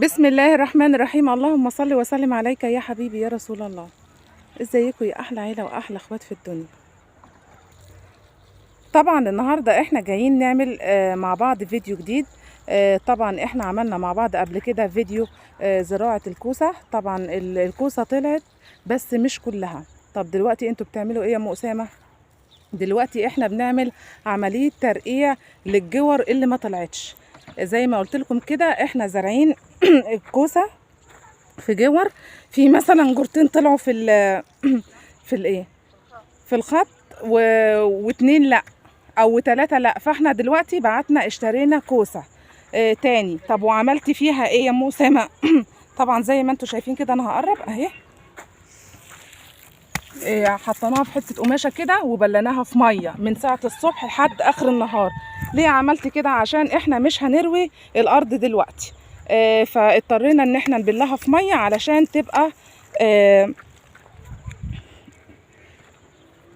بسم الله الرحمن الرحيم. اللهم صل وسلم عليك يا حبيبي يا رسول الله. ازيكم يا احلى عيله واحلى اخوات في الدنيا. طبعا النهارده احنا جايين نعمل مع بعض فيديو جديد. طبعا احنا عملنا مع بعض قبل كده فيديو زراعه الكوسه. طبعا الكوسه طلعت بس مش كلها. طب دلوقتي انتوا بتعملوا ايه يا ام اسامه؟ دلوقتي احنا بنعمل عمليه ترقيع للجور اللي ما طلعتش. زي ما قلت لكم كده احنا زارعين الكوسه في جور، في مثلا جورتين طلعوا في في الايه، في الخط واتنين لا، او ثلاثة لا. فاحنا دلوقتي بعتنا اشترينا كوسة تاني. طب وعملتي فيها ايه يا ام اسامه؟ طبعا زي ما انتم شايفين كده، انا هقرب اهي. حطيناها في حته قماشه كده وبليناها في ميه من ساعه الصبح لحد اخر النهار. ليه عملت كده؟ عشان احنا مش هنروي الارض دلوقتي. فاضطرينا ان احنا نبلها في ميه علشان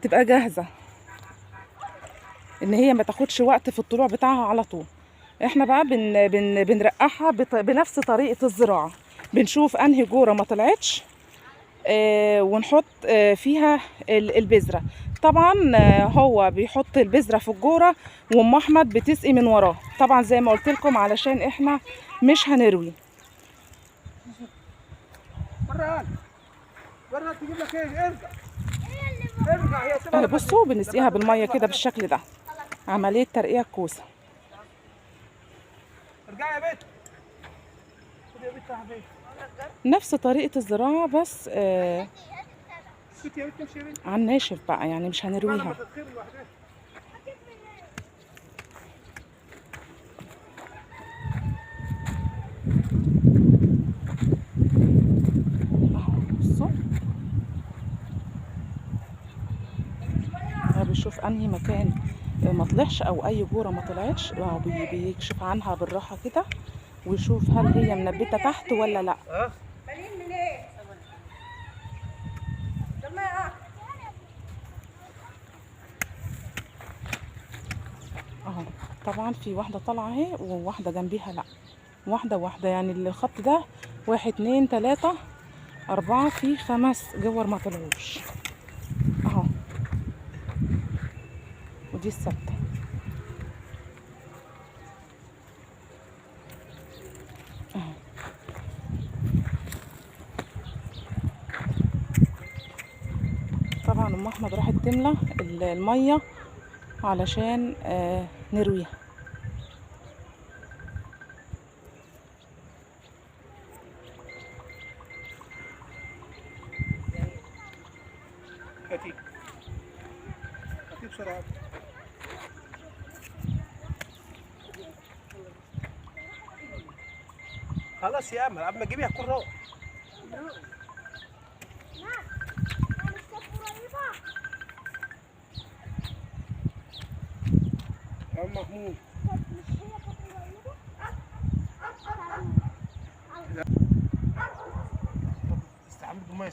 تبقى جاهزه، ان هي ما تاخدش وقت في الطلوع بتاعها على طول. احنا بقى بنرقعها بنفس طريقه الزراعه. بنشوف انهي جوره ما طلعتش ونحط فيها البذرة. طبعا هو بيحط البذرة في الجورة وام احمد بتسقي من وراه. طبعا زي ما قلت لكم علشان احنا مش هنروي. تجيب لك ايه؟ ارجع بصوا بنسقيها بالميه كده بالشكل ده. عمليه ترقيع الكوسه. ارجع يا بنت. خد يا بنت يا حبيبي. نفس طريقه الزراعه بس اسكتي يا بنت، امشي يا بنت. على الناشف بقى، يعني مش هنرويها. بصوا بيشوف انهي مكان ما طلعش او اي جوره ما طلعتش، بيكشف عنها بالراحه كده ويشوف هل هي منبته تحت ولا لا. اهو طبعا في واحده طالعه اهي وواحده جنبيها لا. واحده واحده، يعني الخط ده 1 2 3 4، في 5 جور ما طلعوش اهو. ودي الثابته. اهو طبعا ام احمد راحت تملى الميه علشان نرويها. هاتي بسرعه. خلاص يا امل، قبل ما تجيبيها تكون روح. يا ام محمود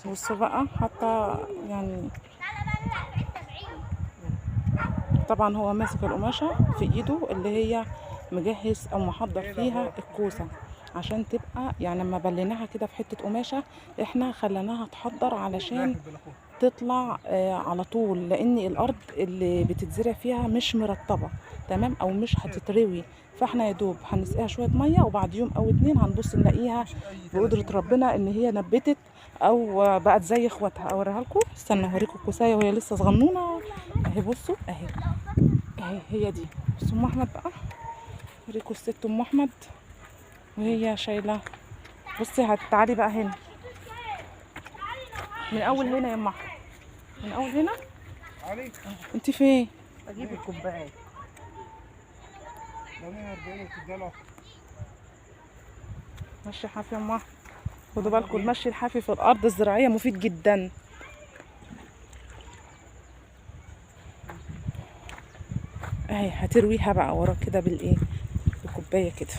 بصوا بقى حتى يعني طبعا هو ماسك القماشه في ايده اللي هي مجهز او محضر فيها الكوسه عشان تبقى، يعني لما بليناها كده في حته قماشه احنا خليناها تحضر علشان تطلع على طول، لان الارض اللي بتتزرع فيها مش مرطبه تمام او مش هتتروي. فاحنا يا دوب هنسقيها شويه ميه وبعد يوم او 2 هنبص نلاقيها بقدره ربنا ان هي نبتت او بقت زي اخواتها. اوريها لكم، استنى اوريكم الكوسايه وهي لسه صغنونه اهي. بصوا اهي اهي، هي دي. بصوا ام احمد بقى، اوريكم الست ام احمد وهي شايله. بصي هتعالي بقى هنا، من اول هنا يا ام احمد، من اول هنا. علي انت فين؟ اجيب الكوبايه 48 وتدلع. مشي حافي يا ام احمد. خدوا بالكم المشي الحافي في الارض الزراعيه مفيد جدا. اهي هترويها بقى وراك كده بالايه، بكوبايه كده.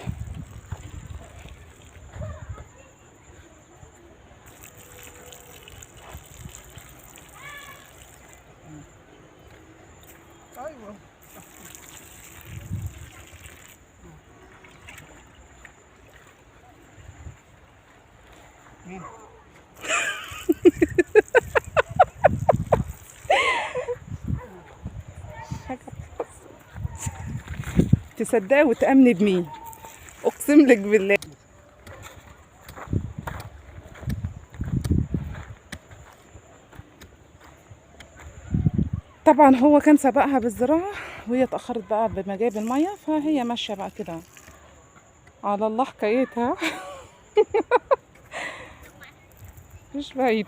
ايوه مين؟ تصدقي وتأمني بمين؟ اقسم لك بالله. طبعا هو كان سبقها بالزراعة وهي اتأخرت بقى بمجاب المية، فهي ماشية بقى كده على الله حكايتها. مش بعيد،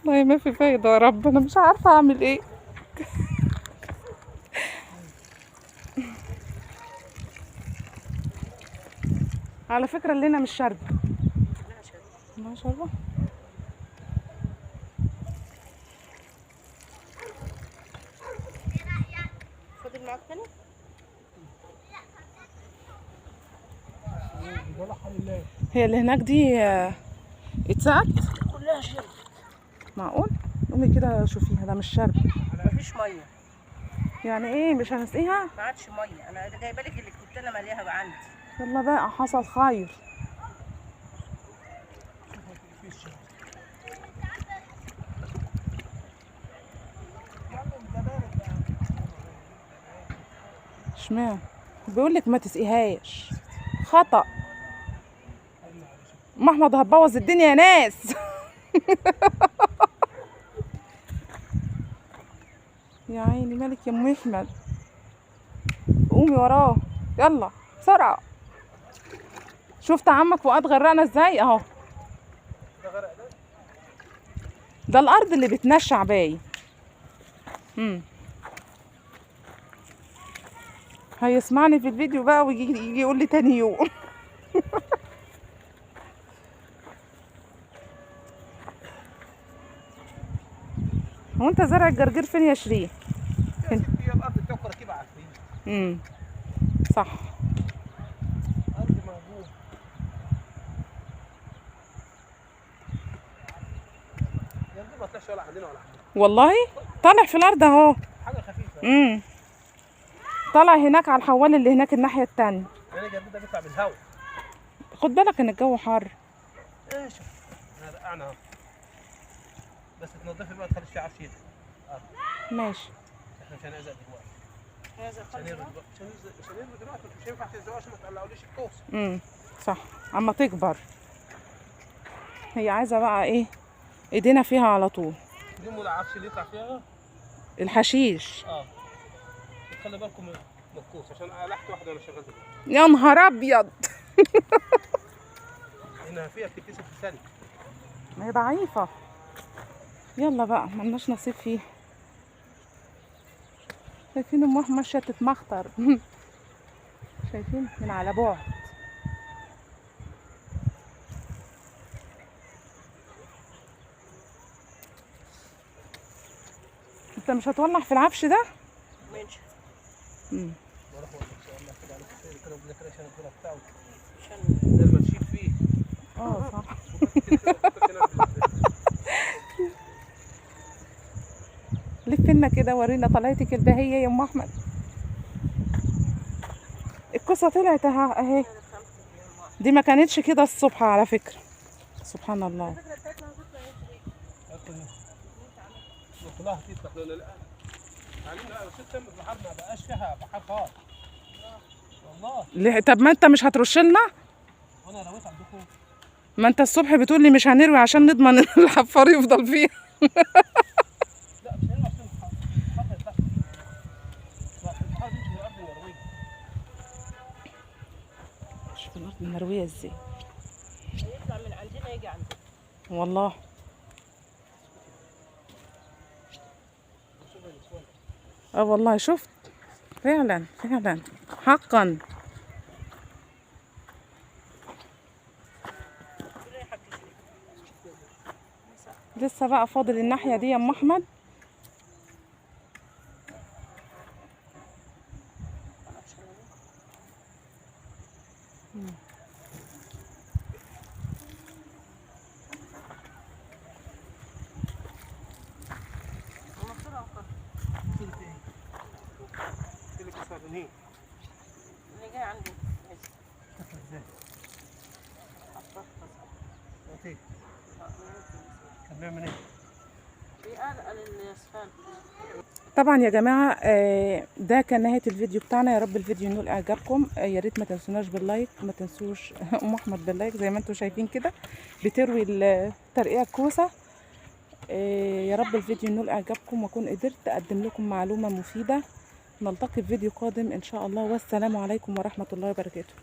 والله ما في فايدة يا رب، انا مش عارفة اعمل ايه. على فكرة اللي هنا مش شاربة. ما شاربة. فاضل معاك تاني؟ بصراحة لله. هي اللي هناك دي اتسقت؟ كلها شرب. معقول؟ قومي كده شوفيها، ده مش شرب. مفيش ميه. يعني ايه مش هنسقيها؟ ما عادش ميه، انا جايبه لك اللي كنت انا ماليها عندي. يلا بقى حصل خير. اشمعنى؟ بيقولك ما تسقيهاش، خطأ. ام احمد هتبوظ الدنيا يا ناس. يا عيني مالك يا ام احمد، قومي وراه يلا بسرعه. شفت عمك فؤاد غرقنا ازاي اهو. ده غرق ده؟ ده الارض اللي بتنشع باين. هيسمعني في الفيديو بقى ويجي يقول لي تاني يوم. هو انت زرع الجرجير فين يا شيرين؟ يا ستي هي الارض بتاعكم راكبة عارفين. صح. ارض موجود. الجرجير ما طلعش ولا عندنا ولا عندنا. والله طالع في الارض اهو. حاجة خفيفة. طالع هناك على الحوال اللي هناك الناحيه التانية. يعني الجرجير ده بيطلع بالهواء. خد بالك ان الجو حر. ايه شوف احنا رقعنا اهو. بس تنضفي بقى تخليش فيه عفش يدخل. ماشي. احنا مش هنعزق دلوقتي. هذا مش هنرمي دلوقتي. مش هنرمي دلوقتي، مش هينفع تنزلوها عشان ما تقلعوليش الكوسة. صح. اما تكبر هي عايزه بقى ايه، ايدينا فيها على طول. دي العفش اللي يطلع فيها. الحشيش. خلي بالكم من الكوسة عشان قلعت واحدة وانا شغال دلوقتي. يا نهار ابيض. هنا فيها بتتكسر في ثانية. ما هي ضعيفه. يلا بقى ملناش نصيب فيها. شايفين ام احمد ماشيه تتمخطر. شايفين من على بعد. انت مش هتولع في العفش ده؟ ماشي. بروح والله ان شاء الله كده على خير كده وبذاكر عشان الكوره بتاعه. عشان بدل ما تشيل فيه. صح. لفنا كده ورينا طلعتك البهية يا ام احمد. الكوسه طلعت اهي. دي ما كانتش كده الصبح على فكرة. سبحان الله. كلها هتفتح ولا لا؟ علينا ست سم البحر ما بقاش فيها بحر خالص. والله. طب ما انت مش هترش لنا؟ وانا رويت عندكم. ما انت الصبح بتقول لي مش هنروي عشان نضمن ان الحفار يفضل فيها. لا مش هنروي عشان البحر يطلع. البحر بيمشي في الارض المرويه. شوف الارض المروية ازاي. هيطلع من عندنا يجي عندنا. والله. والله شفت. فعلا فعلا حقا. لسه بقى فاضل الناحية دي يا ام احمد. اللي جاي عندي. ازاي؟ كان بيعمل ايه؟ بيقلقل الاسفلت. طبعا يا جماعه ده كان نهايه الفيديو بتاعنا. يا رب الفيديو ينول اعجابكم. يا ريت ما تنسوناش باللايك، ما تنسوش ام احمد باللايك زي ما انتم شايفين كده بتروي الترقيع الكوسه. يا رب الفيديو ينول اعجابكم واكون قدرت اقدم لكم معلومه مفيده. نلتقي في فيديو قادم ان شاء الله، والسلام عليكم ورحمه الله وبركاته.